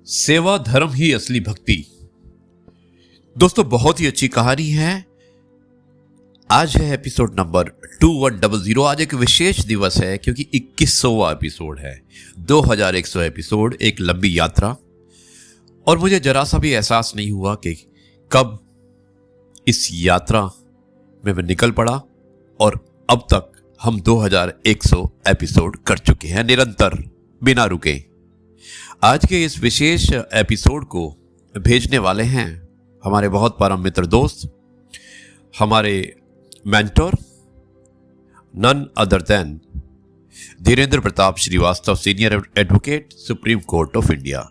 सेवा धर्म ही असली भक्ति। दोस्तों, बहुत ही अच्छी कहानी है। आज है एपिसोड नंबर 2100। आज एक विशेष दिवस है क्योंकि 21वां एपिसोड है। 2100 एपिसोड, एक लंबी यात्रा। और मुझे जरा सा भी एहसास नहीं हुआ कि कब इस यात्रा में मैं निकल पड़ा और अब तक हम 2100 एपिसोड कर चुके हैं, निरंतर बिना रुके। आज के इस विशेष एपिसोड को भेजने वाले हैं हमारे बहुत परम मित्र दोस्त, हमारे mentor, none other than Dhirendra Pratap Srivastava, senior advocate, Supreme Court of India.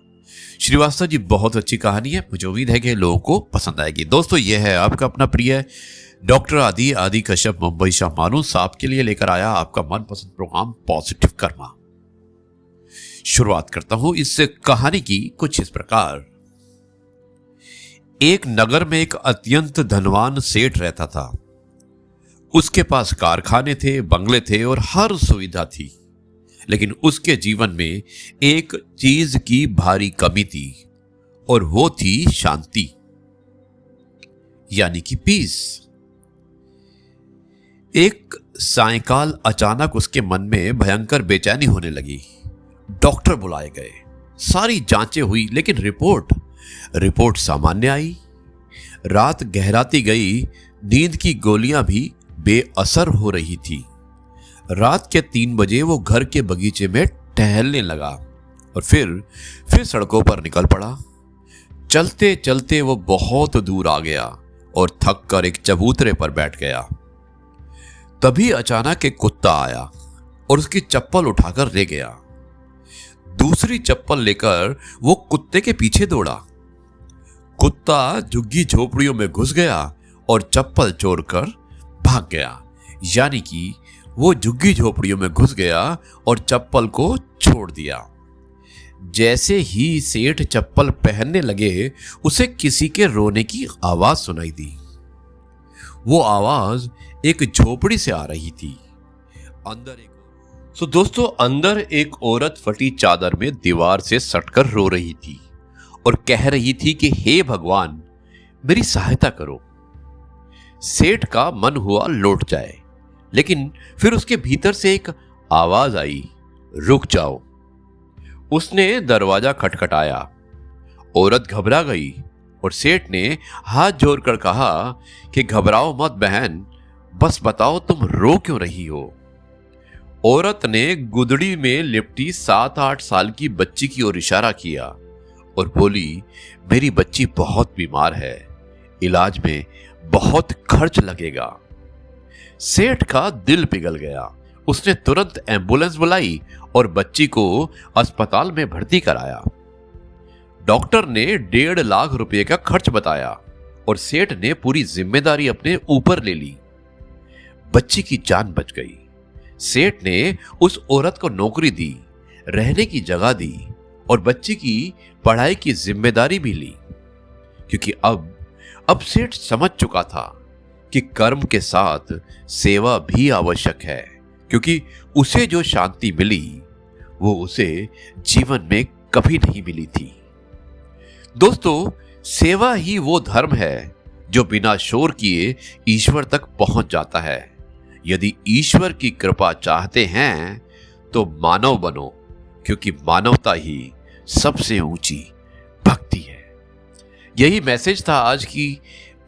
Srivastava ji, बहुत अच्छी कहानी है, मुझे उम्मीद है कि लोगों को पसंद आएगी। दोस्तों, यह है आपका अपना प्रिय डॉक्टर आदि कश्यप मुंबई शाह मानूस आपके लिए लेकर आया आपका मनपसंद प्रोग्राम पॉजिटिव कर्मा। शुरुआत करता हूं इस कहानी की कुछ इस प्रकार। एक नगर में एक अत्यंत धनवान सेठ रहता था। उसके पास कारखाने थे, बंगले थे और हर सुविधा थी, लेकिन उसके जीवन में एक चीज की भारी कमी थी और वो थी शांति, यानी कि पीस। एक सायंकाल अचानक उसके मन में भयंकर बेचैनी होने लगी। डॉक्टर बुलाए गए, सारी जांचें हुई, लेकिन रिपोर्ट सामान्य आई। रात गहराती गई, नींद की गोलियां भी बेअसर हो रही थी। रात के 3 बजे वो घर के बगीचे में टहलने लगा और फिर सड़कों पर निकल पड़ा। चलते चलते वो बहुत दूर आ गया और थक कर एक चबूतरे पर बैठ गया। तभी अचानक एक कुत्ता आया और उसकी चप्पल उठाकर ले गया। दूसरी चप्पल लेकर वो कुत्ते के पीछे दौड़ा। कुत्ता झुग्गी झोपड़ियों में घुस गया और चप्पल चोरकर भाग गया, यानी कि वो झुग्गी झोपड़ियों में घुस गया और चप्पल को छोड़ दिया। जैसे ही सेठ चप्पल पहनने लगे, उसे किसी के रोने की आवाज सुनाई दी। वो आवाज एक झोपड़ी से आ रही थी। दोस्तों, अंदर एक औरत फटी चादर में दीवार से सटकर रो रही थी और कह रही थी कि हे भगवान, मेरी सहायता करो। सेठ का मन हुआ लौट जाए, लेकिन फिर उसके भीतर से एक आवाज आई, रुक जाओ। उसने दरवाजा खटखटाया। औरत घबरा गई और सेठ ने हाथ जोड़कर कहा कि घबराओ मत बहन, बस बताओ तुम रो क्यों रही हो। औरत ने गुदड़ी में लिपटी 7-8 साल की बच्ची की ओर इशारा किया और बोली, मेरी बच्ची बहुत बीमार है, इलाज में बहुत खर्च लगेगा। सेठ का दिल पिघल गया। उसने तुरंत एम्बुलेंस बुलाई और बच्ची को अस्पताल में भर्ती कराया। डॉक्टर ने 1.5 लाख रुपए का खर्च बताया और सेठ ने पूरी जिम्मेदारी अपने ऊपर ले ली। बच्ची की जान बच गई। सेठ ने उस औरत को नौकरी दी, रहने की जगह दी और बच्ची की पढ़ाई की जिम्मेदारी भी ली, क्योंकि अब सेठ समझ चुका था कि कर्म के साथ सेवा भी आवश्यक है, क्योंकि उसे जो शांति मिली वो उसे जीवन में कभी नहीं मिली थी। दोस्तों, सेवा ही वो धर्म है जो बिना शोर किए ईश्वर तक पहुंच जाता है। यदि ईश्वर की कृपा चाहते हैं तो मानव बनो, क्योंकि मानवता ही सबसे ऊंची भक्ति है। यही मैसेज था आज की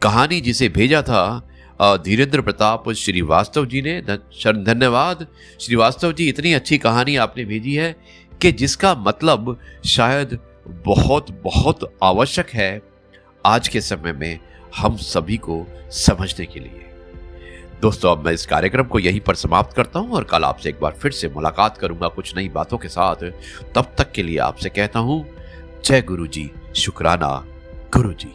कहानी, जिसे भेजा था धीरेंद्र प्रताप श्रीवास्तव जी ने। धन्यवाद श्रीवास्तव जी, इतनी अच्छी कहानी आपने भेजी है कि जिसका मतलब शायद बहुत बहुत आवश्यक है आज के समय में हम सभी को समझने के लिए। दोस्तों, अब मैं इस कार्यक्रम को यहीं पर समाप्त करता हूं और कल आपसे एक बार फिर से मुलाकात करूंगा कुछ नई बातों के साथ। तब तक के लिए आपसे कहता हूं, जय गुरु जी, शुक्राना गुरु जी।